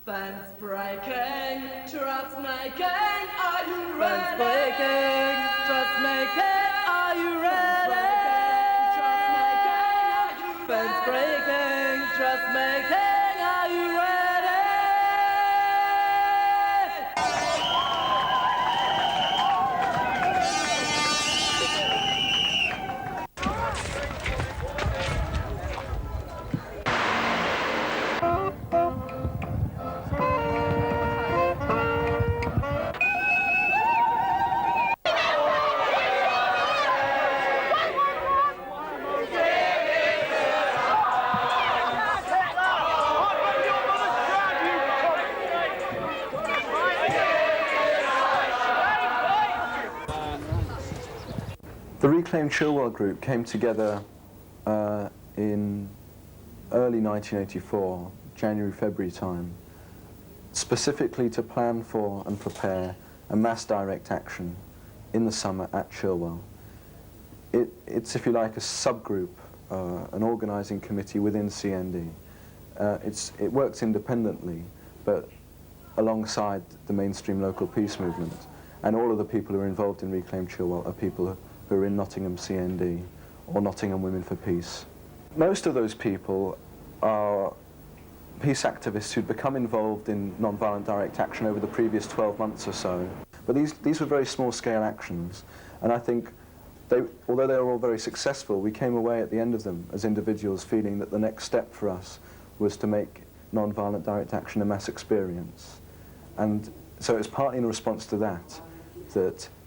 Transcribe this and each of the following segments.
Fence breaking, trust making, are you ready? Fence breaking, trust making, are you ready? Fence breaking, trust making, are you ready? The Reclaim Chilwell group came together in early 1984, January, February time, specifically to plan for and prepare a mass direct action in the summer at Chilwell. It's, if you like, a subgroup, an organising committee within CND. It works independently, but alongside the mainstream local peace movement. And all of the people who are involved in Reclaim Chilwell are people who are in Nottingham CND or Nottingham Women for Peace. Most of those people are peace activists who'd become involved in non-violent direct action over the previous 12 months or so. But these were very small-scale actions, and I think, although they were all very successful, we came away at the end of them as individuals feeling that the next step for us was to make non-violent direct action a mass experience. And so it's partly in response to that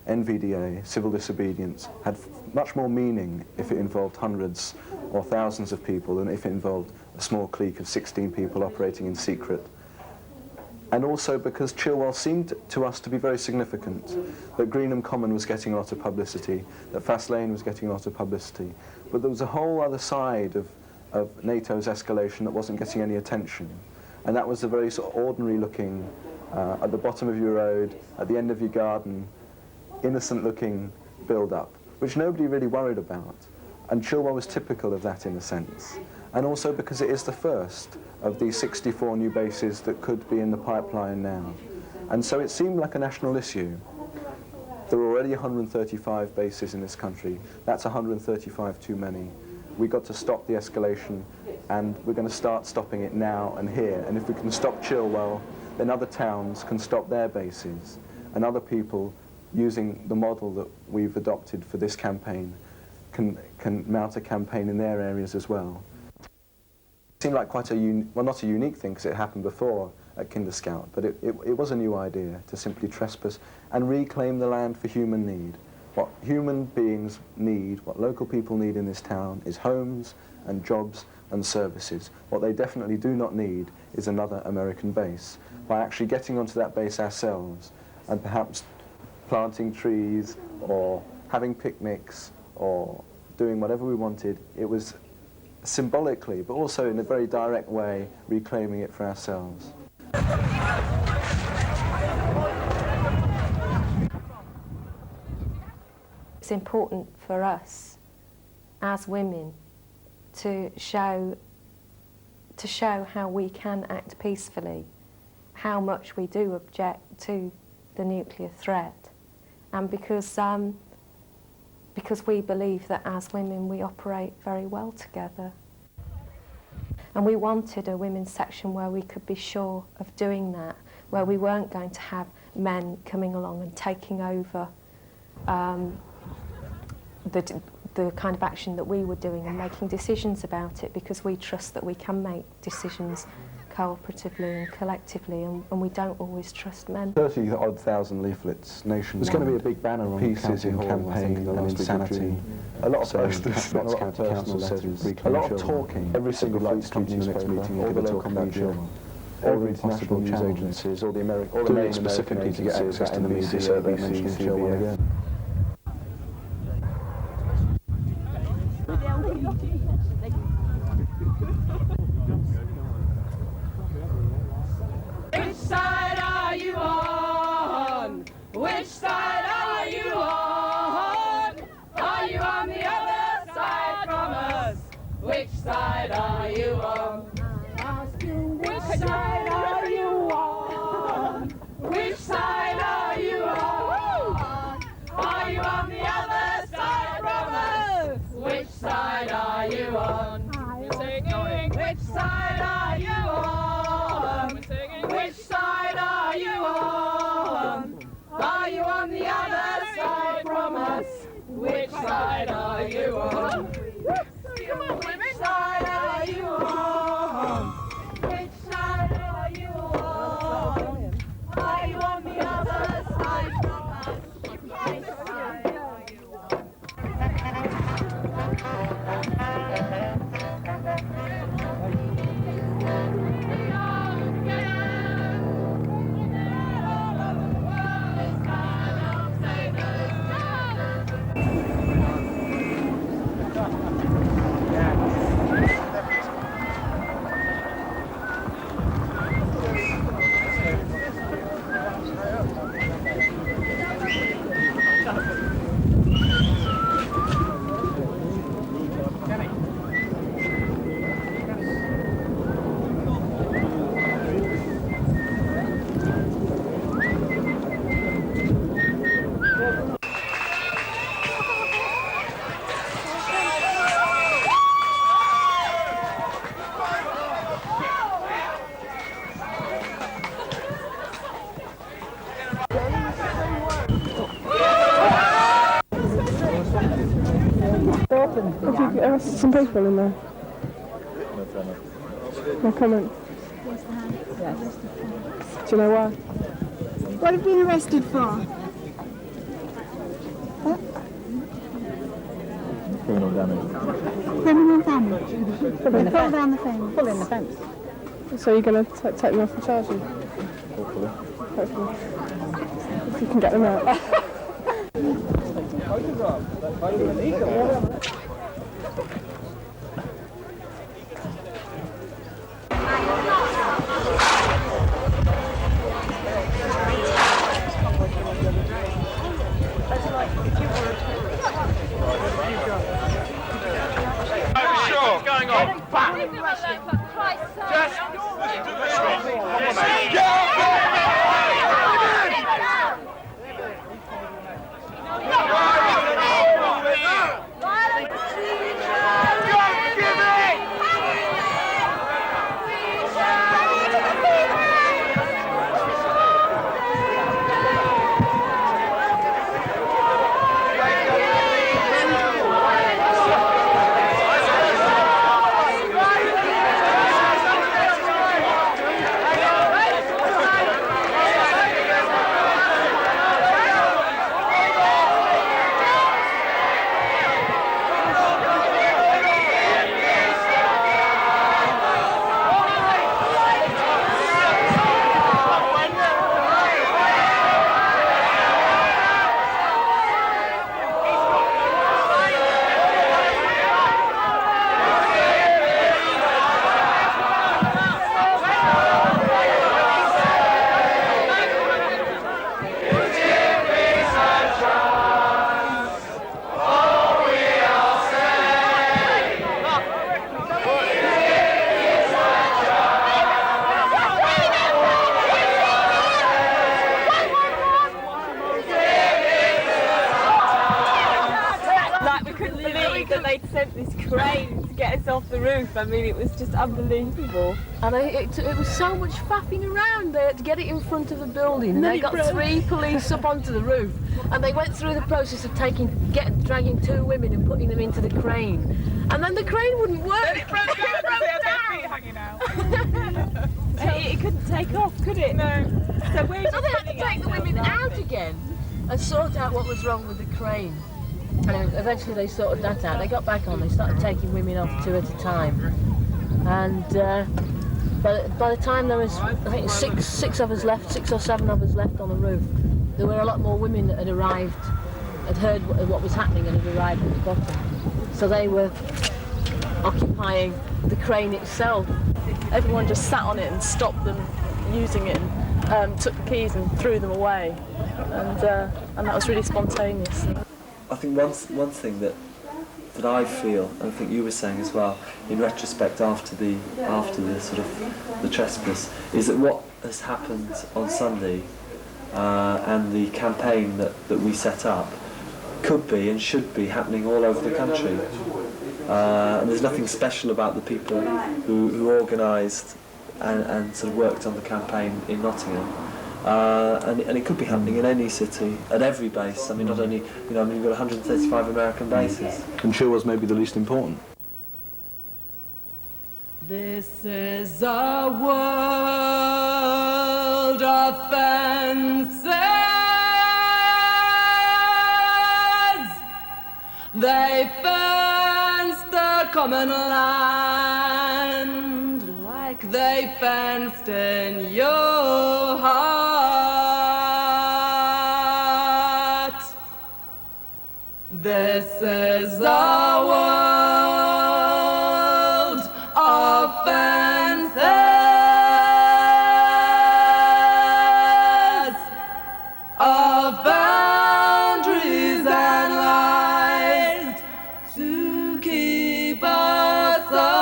NVDA, civil disobedience, had much more meaning if it involved hundreds or thousands of people than if it involved a small clique of 16 people operating in secret. And also because Chilwell seemed to us to be very significant, that Greenham Common was getting a lot of publicity, that Fast Lane was getting a lot of publicity, but there was a whole other side of NATO's escalation that wasn't getting any attention. And that was the very sort of ordinary looking, at the bottom of your road, at the end of your garden, innocent-looking build-up, which nobody really worried about. And Chilwell was typical of that in a sense. And also because it is the first of these 64 new bases that could be in the pipeline now. And so it seemed like a national issue. There were already 135 bases in this country. That's 135 too many. We got to stop the escalation, and we're going to start stopping it now and here. And if we can stop Chilwell, then other towns can stop their bases, and other people using the model that we've adopted for this campaign can mount a campaign in their areas as well. It seemed like quite a, well, not a unique thing because it happened before at Kinder Scout, but it was a new idea to simply trespass and reclaim the land for human need. What human beings need, what local people need in this town is homes and jobs and services. What they definitely do not need is another American base. By actually getting onto that base ourselves and perhaps planting trees or having picnics or doing whatever we wanted, it was symbolically, but also in a very direct way, reclaiming it for ourselves. It's important for us as women to show how we can act peacefully, how much we do object to the nuclear threat, and because we believe that as women we operate very well together. And we wanted a women's section where we could be sure of doing that, where we weren't going to have men coming along and taking over the kind of action that we were doing and making decisions about it, because we trust that we can make decisions cooperatively and collectively, and we don't always trust men. 30-odd thousand leaflets nationwide. There's going to be a big banner on pieces in campaign and insanity. A lot of posters, a lot of personal letters, a lot of talking. Every single fleet company next meeting will give a talk about Chilwell. All the international news agencies, all the main specifically to get access to the media, so they're mentioning Chilwell again. Which side are you on? Which side are you on? Are you on the other side from us? Which side are you on? Which side are you on? Which side are you on? Which side are you on? Are you on the other side from us? Which side are you on? Which side are you on? Which side are you on? Are you on the other side from us? Which side are you on? Have you arrested some people in there? No comment. Yes. Do you know why? What have you been arrested for? Criminal damage. Criminal damage. Pull down the fence. Pulling the fence. So you're going to take them off and charge you? Hopefully. Hopefully. If you can get them out. What's going on? Just that they'd sent this crane to get us off the roof. I mean, it was just unbelievable. And it was so much faffing around there to get it in front of the building. And they got 3 police up onto the roof, and they went through the process of dragging 2 women and putting them into the crane. And then the crane wouldn't work. Then it broke down. Hanging out. It couldn't take off, could it? No. So they had to take the women out again and sort out what was wrong with the crane. And eventually they sorted that out. They got back on, they started taking women off 2 at a time. And by the time there was, I think, six of us left, 6 or 7 of us left on the roof, there were a lot more women that had arrived, had heard what was happening and had arrived at the bottom. So they were occupying the crane itself. Everyone just sat on it and stopped them using it, and took the keys and threw them away. And that was really spontaneous. I think one thing that I feel, and I think you were saying as well, in retrospect after the sort of the trespass, is that what has happened on Sunday and the campaign that we set up could be and should be happening all over the country. And there's nothing special about the people who organised and sort of worked on the campaign in Nottingham. And it could be happening in any city, at every base. I mean, not only, you've got 135 American bases. And Chilwell's maybe the least important. This is a world of fences. They fence the common land like they fenced in your heart. This is a world of fences, of boundaries and lies to keep us apart,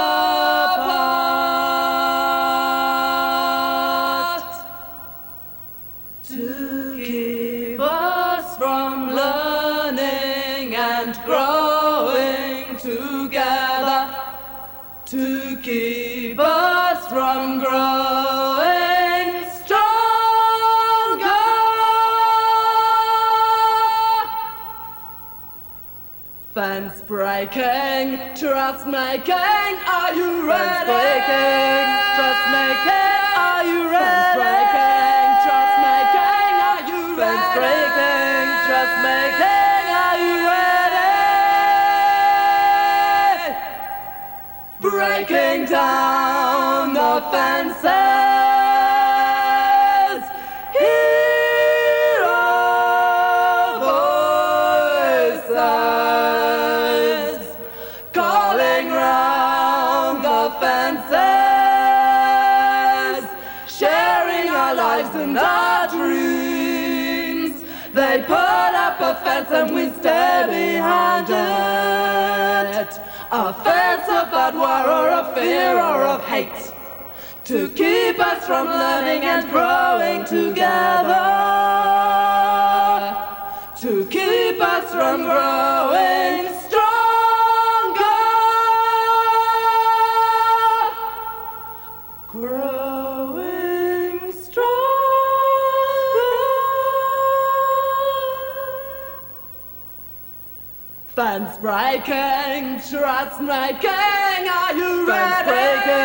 to keep us from learning and growing together, to keep us from growing stronger. Fence breaking, trust making, are you ready? Fence breaking, trust making, are you ready? Fence breaking, trust making, are you ready? Fence breaking, trust making, are you ready? Breaking down the fences, hear our voices, calling round the fences, sharing our lives and our dreams. They put up a fence and we stay behind it. A fence of bad war or of fear or of hate, to keep us from learning and growing together, to keep us from growing stronger, growing stronger. Fence breaking, trust making, are you ready? Fence breaking,